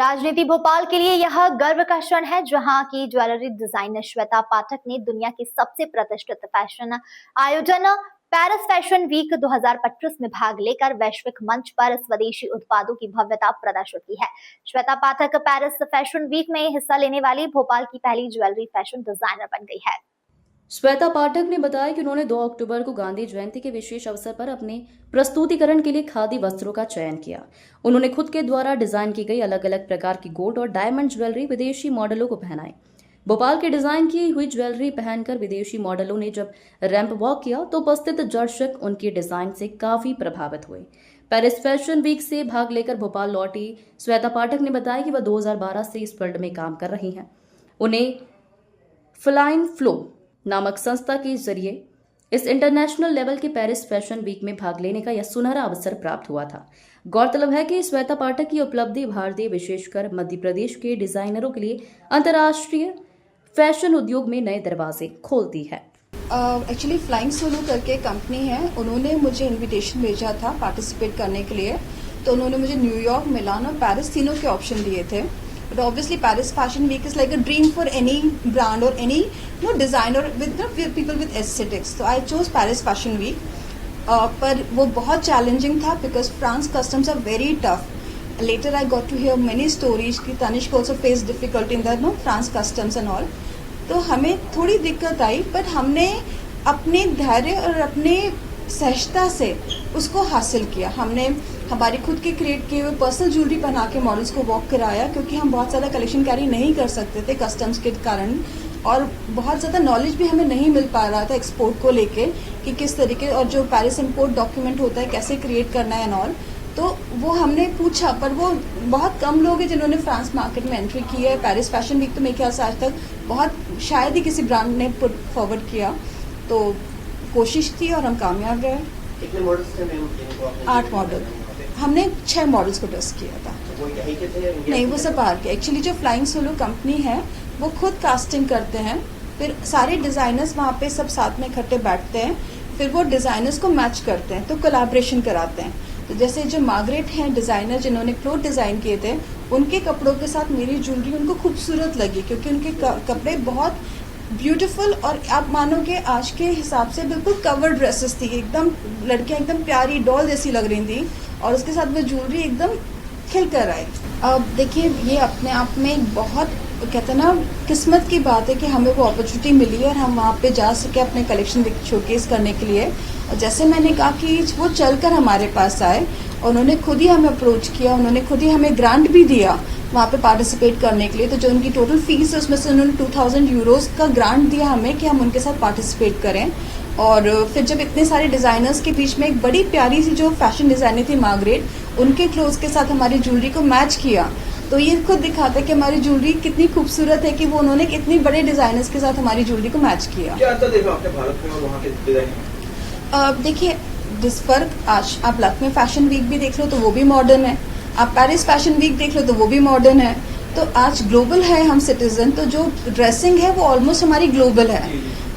राजनीति भोपाल के लिए यह गर्व का क्षण है, जहां की ज्वेलरी डिजाइनर श्वेता पाठक ने दुनिया के सबसे प्रतिष्ठित फैशन आयोजन पेरिस फैशन वीक 2025 में भाग लेकर वैश्विक मंच पर स्वदेशी उत्पादों की भव्यता प्रदर्शित की है। श्वेता पाठक पेरिस फैशन वीक में हिस्सा लेने वाली भोपाल की पहली ज्वेलरी फैशन डिजाइनर बन गई है। श्वेता पाठक ने बताया कि उन्होंने 2 अक्टूबर को गांधी जयंती के विशेष अवसर पर अपने प्रस्तुतिकरण के लिए खादी वस्त्रों का चयन किया। उन्होंने खुद के द्वारा डिजाइन की गई अलग अलग प्रकार की गोल्ड और डायमंड ज्वेलरी विदेशी मॉडलों को पहनाई। भोपाल के डिजाइन की हुई ज्वेलरी पहनकर विदेशी मॉडलों ने जब रैंप वॉक किया तो उपस्थित दर्शक उनके डिजाइन से काफी प्रभावित हुए। पेरिस फैशन वीक से भाग लेकर भोपाल लौटी श्वेता पाठक ने बताया कि वह 2012 से इस फील्ड में काम कर रही हैं। उन्हें फ्लाइन फ्लो नामक संस्था के जरिए इस इंटरनेशनल लेवल के पेरिस फैशन वीक में भाग लेने का यह सुनहरा अवसर प्राप्त हुआ था। गौरतलब है कि श्वेता पाठक की उपलब्धि भारतीय विशेषकर मध्य प्रदेश के डिजाइनरों के लिए अंतर्राष्ट्रीय फैशन उद्योग में नए दरवाजे खोलती है। एक्चुअली फ्लाइंग सोलो करके कंपनी है, उन्होंने मुझे इनविटेशन भेजा था पार्टिसिपेट करने के लिए। तो उन्होंने मुझे न्यूयॉर्क, मिलान और पेरिस तीनों के ऑप्शन दिए थे। But obviously Paris Fashion Week is like a dream for any brand or any designer with people with aesthetics. So I chose Paris Fashion Week. पर वो बहुत challenging था because France customs are very tough. Later I got to hear many stories कि Tanishq also faced difficulty in the France customs and all. तो हमें थोड़ी दिक्कत आई, पर हमने अपने धैर्य और अपने सहजता से उसको हासिल किया। हमने हमारी खुद के क्रिएट किए हुए पर्सनल ज्वेलरी पहना के मॉडल्स को वॉक कराया, क्योंकि हम बहुत ज़्यादा कलेक्शन कैरी नहीं कर सकते थे कस्टम्स के कारण, और बहुत ज़्यादा नॉलेज भी हमें नहीं मिल पा रहा था एक्सपोर्ट को लेके कि किस तरीके, और जो पेरिस इंपोर्ट डॉक्यूमेंट होता है कैसे क्रिएट करना है एंड ऑल। तो वो हमने पूछा, पर वो बहुत कम लोग हैं जिन्होंने फ्रांस मार्केट में एंट्री की है। पेरिस फैशन वीक तो मेरे ख्याल से आज तक बहुत शायद ही किसी ब्रांड ने पुट फॉरवर्ड किया। तो कोशिश थी और हम कामयाब रहे। कितने मॉडल्स थे? 8 मॉडल। हमने 6 मॉडल्स को टेस्ट किया था। वो यहीं के थे? नहीं, वो सब बाहर के। एक्चुअली जो फ्लाइंग सोलो कंपनी है वो खुद कास्टिंग करते हैं, फिर सारे डिजाइनर्स वहाँ पे सब साथ में इकट्ठे बैठते हैं, फिर वो डिजाइनर्स को मैच करते हैं, तो कोलैबोरेशन कराते हैं। तो जैसे जो मार्गरेट हैं डिजाइनर जिन्होंने क्लोथ डिजाइन किए थे, उनके कपड़ों के साथ मेरी ज्वेलरी उनको खूबसूरत लगी, क्योंकि उनके कपड़े बहुत ब्यूटीफुल, और आप मानोगे आज के हिसाब से बिल्कुल कवर्ड ड्रेसेस थी, एकदम लड़कियां एकदम प्यारी डॉल जैसी लग रही थी, और उसके साथ वो ज्वेलरी एकदम खिल कर आई। अब देखिए, ये अपने आप में एक बहुत कहते हैं ना किस्मत की बात है कि हमें वो अपॉर्चुनिटी मिली और हम वहाँ पे जा सके अपने कलेक्शन शोकेस करने के लिए। और जैसे मैंने कहा कि वो चलकर हमारे पास आए, उन्होंने खुद ही हमें अप्रोच किया, उन्होंने खुद ही हमें ग्रांट भी दिया वहाँ पे पार्टिसिपेट करने के लिए। तो जो उनकी टोटल फीस है उसमें से उन्होंने 2000 यूरोज का ग्रांट दिया हमें कि हम उनके साथ पार्टिसिपेट करें। और फिर जब इतने सारे डिजाइनर्स के बीच में एक बड़ी प्यारी सी जो फैशन डिजाइनर थी मार्गरेट, उनके क्लोथ्स के साथ हमारी ज्वेलरी को मैच किया, तो ये खुद दिखाता है कि हमारी ज्वेलरी कितनी खूबसूरत है कि वो उन्होंने इतनी बड़े डिजाइनर्स के साथ हमारी ज्वेलरी को मैच किया। क्या अंतर देखा आपने भारत में और वहाँ के डिजाइन में? देखिए, जिस फर्क आज आप लखनऊ फैशन वीक भी देख लो तो वो भी मॉडर्न है, आप पेरिस फैशन वीक देख लो तो वो भी मॉडर्न है। तो आज ग्लोबल है हम सिटीजन, तो जो ड्रेसिंग है वो ऑलमोस्ट हमारी ग्लोबल है,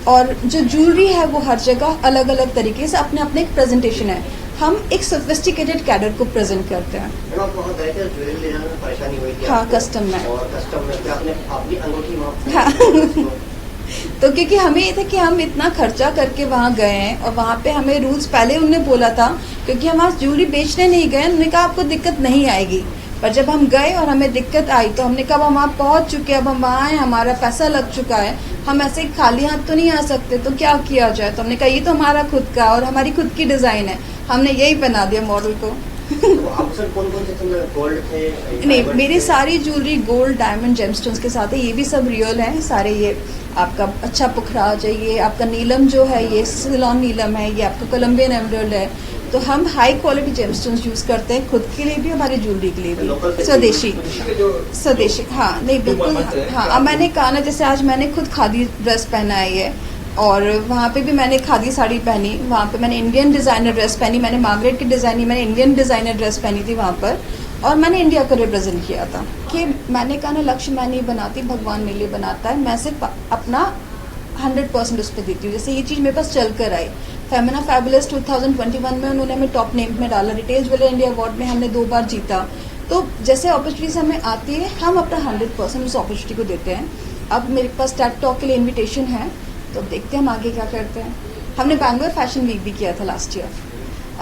और जो ज्वेलरी है वो हर जगह अलग अलग तरीके से अपने अपने एक प्रेजेंटेशन है। हम एक सोफिस्टिकेटेड कैडर को प्रेजेंट करते हैं। ज्वेलरी ले जाने में परेशानी हुई थी? हाँ, कस्टम में। और कस्टम में क्या आपने अपनी अंगूठी वहाँ? हाँ। तो क्योंकि हमें ये था कि हम इतना खर्चा करके वहाँ गए हैं, और वहाँ पे हमें रूल्स पहले उन्होंने बोला था, क्योंकि हम वहाँ ज्वेलरी बेचने नहीं गए, उन्होंने कहा आपको दिक्कत नहीं आएगी। पर जब हम गए और हमें दिक्कत आई तो हमने कहा हम वहाँ पहुँच चुके हैं, अब हम वहाँ आए, हमारा पैसा लग चुका है, हम ऐसे खाली हाथ तो नहीं आ सकते, तो क्या किया जाए। तो हमने कहा ये तो हमारा खुद का और हमारी खुद की डिजाइन है, हमने यही बना दिया मॉडल को। तो आप सर कौन-कौन से गोल्ड थे? नहीं, मेरी सारी ज्वेलरी गोल्ड, डायमंड, जेमस्टोन्स के साथ है। ये भी सब रियल है सारे। ये आपका अच्छा पुखराज है, ये आपका नीलम जो है ये सिलोन नीलम है, ये आपका कोलंबियन एमराल्ड है। तो हम हाई क्वालिटी जेमस्टोन्स यूज करते हैं खुद के लिए भी, हमारी ज्वेलरी के लिए भी। स्वदेशी हाँ, नहीं बिल्कुल हाँ। अब मैंने कहा ना, जैसे आज मैंने खुद खादी ड्रेस पहना है, और वहाँ पे भी मैंने खादी साड़ी पहनी, वहाँ पे मैंने इंडियन डिजाइनर ड्रेस पहनी, मैंने मार्गरेट की डिजाइनी, मैंने इंडियन डिजाइनर ड्रेस पहनी थी वहाँ पर, और मैंने इंडिया को रिप्रेजेंट किया था। कि मैंने कहा ना, लक्ष्य मैं नहीं बनाती, भगवान मेरे लिए बनाता है, मैं सिर्फ अपना 100% उस पर देती हूँ। जैसे ये चीज़ मेरे पास चल कर आई, फेमिना फैबुलस 2021 में उन्होंने हमें टॉप नेम में डाला, रिटेल ज्वेलर इंडिया अवार्ड में हमने 2 बार जीता। तो जैसे अपॉर्चुनिटीज हमें आती है, हम अपना 100% उस अपॉर्चुनिटी को देते हैं। अब मेरे पास टेड टॉक के लिए इनविटेशन है, तो देखते हैं हम आगे क्या करते हैं। हमने बैंगलोर फैशन वीक भी किया था लास्ट ईयर,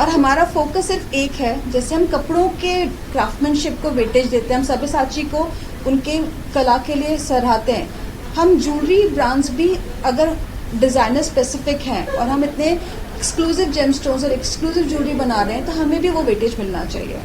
और हमारा फोकस सिर्फ एक है, जैसे हम कपड़ों के क्राफ्टमैनशिप को वेटेज देते हैं, हम सब्यसाची को उनके कला के लिए सराहते हैं, हम ज्वेलरी ब्रांड्स भी अगर डिजाइनर स्पेसिफिक हैं और हम इतने एक्सक्लूसिव जेमस्टोन्स और एक्सक्लूसिव ज्वेलरी बना रहे हैं, तो हमें भी वो वेटेज मिलना चाहिए।